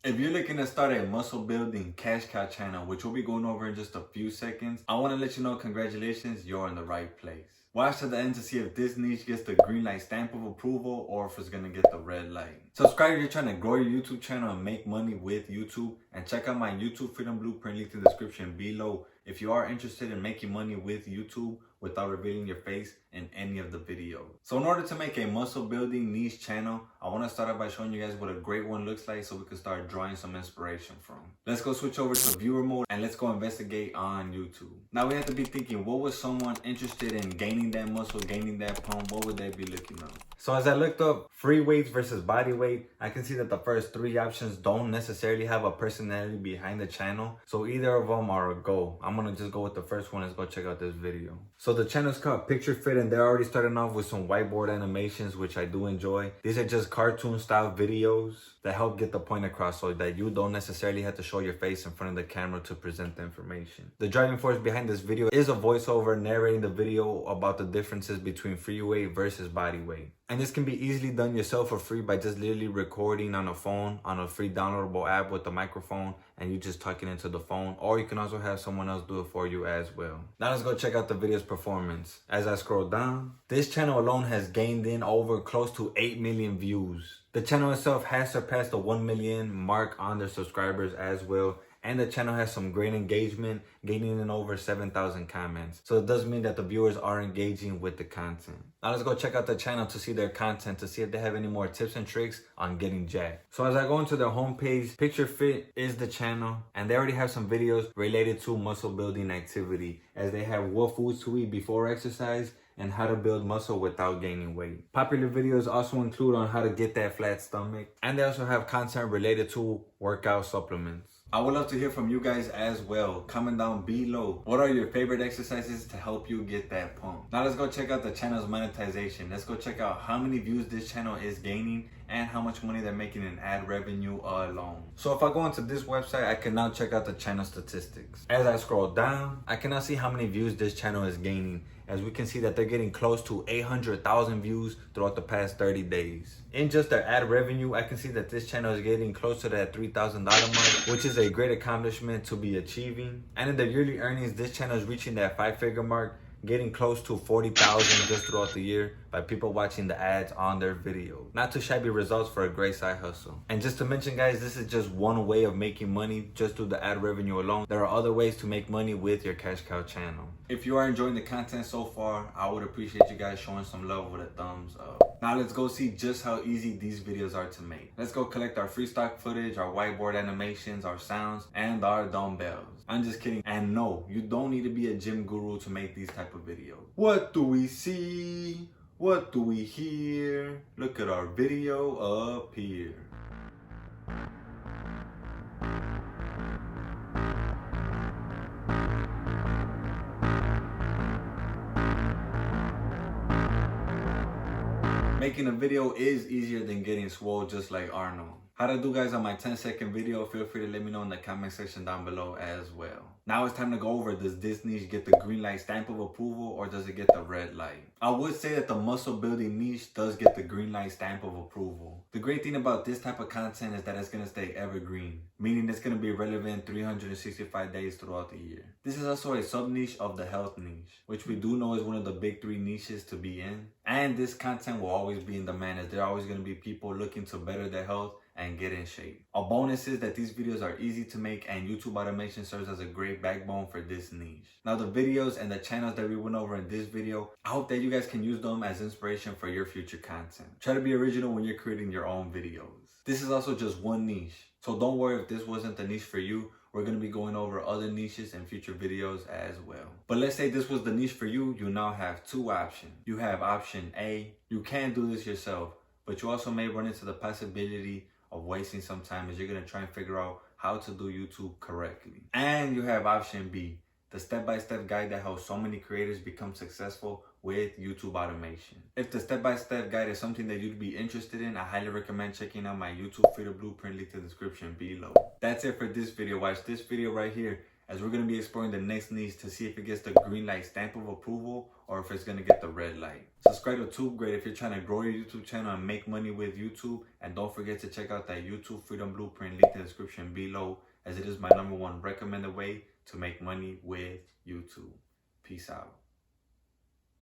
If you're looking to start a muscle building cash cow channel, which we'll be going over in just a few seconds, I want to let you know congratulations, you're in the right place. Watch to the end to see if this niche gets the green light stamp of approval or if it's going to get the red light. Subscribe if you're trying to grow your YouTube channel and make money with YouTube. And check out my YouTube Freedom Blueprint link in the description below if you are interested in making money with YouTube without revealing your face in any of the videos. So in order to make a muscle building niche channel, I want to start out by showing you guys what a great one looks like so we can start drawing some inspiration from. Let's go switch over to viewer mode and let's go investigate on YouTube. Now we have to be thinking, what was someone interested in gaining that muscle, gaining that pump, what would they be looking up? So as I looked up free weights versus body weight, I can see that the first three options don't necessarily have a personality behind the channel. So either of them are a go. I'm gonna just go with the first one. Let's go check out this video. So the channel is called Picture Fit and they're already starting off with some whiteboard animations, which I do enjoy. These are just cartoon style videos that help get the point across so that you don't necessarily have to show your face in front of the camera to present the information. The driving force behind this video is a voiceover narrating the video about the differences between free weight versus body weight. And this can be easily done yourself for free by just literally recording on a phone, on a free downloadable app with a microphone, and you just talking into the phone. Or you can also have someone else do it for you as well. Now let's go check out the video's performance. As I scroll down, this channel alone has gained in over close to 8 million views. The channel itself has surpassed the 1 million mark on their subscribers as well. And the channel has some great engagement, gaining in over 7,000 comments. So it does mean that the viewers are engaging with the content. Now let's go check out the channel to see their content, to see if they have any more tips and tricks on getting jacked. So as I go into their homepage, Picture Fit is the channel, and they already have some videos related to muscle building activity, as they have what foods to eat before exercise and how to build muscle without gaining weight. Popular videos also include on how to get that flat stomach, and they also have content related to workout supplements. I would love to hear from you guys as well. Comment down below. What are your favorite exercises to help you get that pump? Now let's go check out the channel's monetization. Let's go check out how many views this channel is gaining and how much money they're making in ad revenue alone. So if I go into this website, I can now check out the channel statistics. As I scroll down, I can now see how many views this channel is gaining. As we can see that they're getting close to 800,000 views throughout the past 30 days. In just their ad revenue, I can see that this channel is getting close to that $3,000 mark, which is a great accomplishment to be achieving. And in the yearly earnings, this channel is reaching that 5-figure mark, getting close to 40,000 just throughout the year by people watching the ads on their video. Not too shabby results for a great side hustle. And just to mention, guys, this is just one way of making money just through the ad revenue alone. There are other ways to make money with your cash cow channel. If you are enjoying the content so far, I would appreciate you guys showing some love with a thumbs up. Now let's go see just how easy these videos are to make. Let's go collect our free stock footage, our whiteboard animations, our sounds, and our dumbbells. I'm just kidding. And no, you don't need to be a gym guru to make these type of videos. What do we see? What do we hear? Look at our video up here. Making a video is easier than getting swole, just like Arnold. How to do, guys, on my 10-second video, feel free to let me know in the comment section down below as well. Now it's time to go over, does this niche get the green light stamp of approval or does it get the red light? I would say that the muscle building niche does get the green light stamp of approval. The great thing about this type of content is that it's going to stay evergreen, meaning it's going to be relevant 365 days throughout the year. This is also a sub niche of the health niche, which we do know is one of the big 3 niches to be in. And this content will always be in demand, as there are always going to be people looking to better their health and get in shape. A bonus is that these videos are easy to make and YouTube automation serves as a great backbone for this niche. Now the videos and the channels that we went over in this video, I hope that you guys can use them as inspiration for your future content. Try to be original when you're creating your own videos. This is also just one niche, so don't worry if this wasn't the niche for you. We're going to be going over other niches in future videos as well. But let's say this was the niche for you, you now have 2 options. You have option A, you can do this yourself, but you also may run into the possibility of wasting some time as you're going to try and figure out how to do YouTube correctly. And you have option B, the step-by-step guide that helps so many creators become successful with YouTube automation. If the step-by-step guide is something that you'd be interested in, I highly recommend checking out my YouTube Freedom Blueprint link in the description below. That's it for this video. Watch this video right here as we're going to be exploring the next niche to see if it gets the green light stamp of approval or if it's going to get the red light. Subscribe to Tube Grade if you're trying to grow your YouTube channel and make money with YouTube. And don't forget to check out that YouTube Freedom Blueprint link in the description below, as it is my #1 recommended way to make money with YouTube. Peace out.